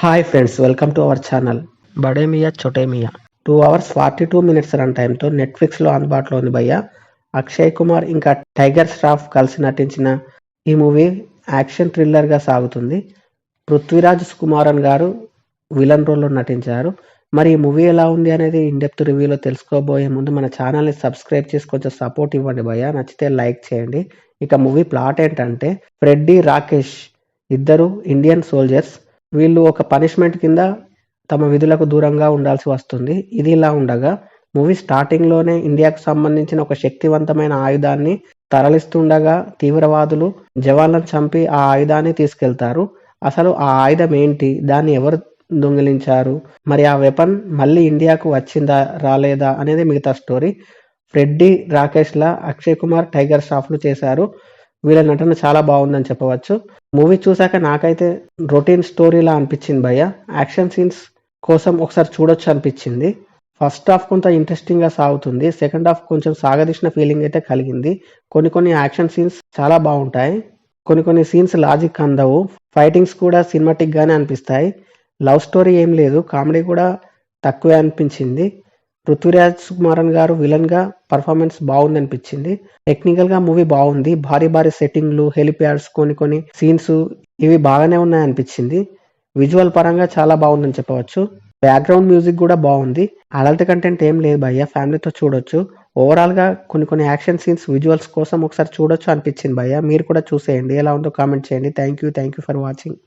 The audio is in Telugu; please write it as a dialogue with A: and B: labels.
A: Hi friends, welcome to our channel బడే మియా చోటే మియా. 2 hours 42 minutes రన్ టైంతో నెట్ఫ్లిక్స్లో అందుబాటులో ఉంది భయ్య. అక్షయ్ కుమార్ ఇంకా టైగర్ ష్రాఫ్ కలిసి నటించిన ఈ మూవీ యాక్షన్ థ్రిల్లర్గా సాగుతుంది. పృథ్వీరాజ్ సుకుమారన్ గారు విలన్ రోల్లో నటించారు. మరి ఈ మూవీ ఎలా ఉంది అనేది ఇన్డెప్త్ రివ్యూలో తెలుసుకోబోయే ముందు మన ఛానల్ని సబ్స్క్రైబ్ చేసి కొంచెం సపోర్ట్ ఇవ్వండి భయ్య. నచ్చితే లైక్ చేయండి. ఇక మూవీ ప్లాట్ ఏంటంటే, ఫ్రెడ్డీ రాకేష్ ఇద్దరు ఇండియన్ సోల్జర్స్. వీళ్ళు ఒక పనిష్మెంట్ కింద తమ విధులకు దూరంగా ఉండాల్సి వస్తుంది. ఇది ఇలా ఉండగా మూవీ స్టార్టింగ్లోనే ఇండియాకు సంబంధించిన ఒక శక్తివంతమైన ఆయుధాన్ని తరలిస్తుండగా తీవ్రవాదులు జవాన్లను చంపి ఆ ఆయుధాన్ని తీసుకెళ్తారు. అసలు ఆ ఆయుధం ఏంటి, దాన్ని ఎవరు దొంగిలించారు, మరి ఆ వెపన్ మళ్ళీ ఇండియాకు వచ్చిందా రాలేదా అనేది మిగతా స్టోరీ. ఫ్రెడ్డీ రాకేష్లా అక్షయ్ కుమార్, టైగర్ ష్రాఫ్లు చేశారు. వీళ్ళ నటన చాలా బాగుందని చెప్పవచ్చు. మూవీ చూసాక నాకైతే రొటీన్ స్టోరీలా అనిపించింది భయ్య. యాక్షన్ సీన్స్ కోసం ఒకసారి చూడొచ్చు అనిపించింది. ఫస్ట్ హాఫ్ కొంత ఇంట్రెస్టింగ్గా సాగుతుంది. సెకండ్ హాఫ్ కొంచెం సాగదీసిన ఫీలింగ్ అయితే కలిగింది. కొన్ని యాక్షన్ సీన్స్ చాలా బాగుంటాయి. కొన్ని సీన్స్ లాజిక్ అందవు. ఫైటింగ్స్ కూడా సినిమాటిక్గానే అనిపిస్తాయి. లవ్ స్టోరీ ఏం లేదు, కామెడీ కూడా తక్కువే అనిపించింది. పృథ్వీరాజ్ సుకుమారన్ గారు విలన్గా పర్ఫార్మెన్స్ బాగుంది అనిపించింది. టెక్నికల్గా మూవీ బాగుంది. భారీ సెట్టింగ్లు, హెలిప్యాడ్స్, కొన్ని సీన్స్ ఇవి బాగానే ఉన్నాయి అనిపించింది. విజువల్ పరంగా చాలా బాగుందని చెప్పవచ్చు. బ్యాక్గ్రౌండ్ మ్యూజిక్ కూడా బాగుంది. అడల్ట్ కంటెంట్ ఏం లేదు భయ్య, ఫ్యామిలీతో చూడొచ్చు. ఓవరాల్గా కొన్ని యాక్షన్ సీన్స్ విజువల్స్ కోసం ఒకసారి చూడొచ్చు అనిపించింది భయ్య. మీరు కూడా చూసేయండి, ఎలా ఉందో కామెంట్ చేయండి. Thank you for watching.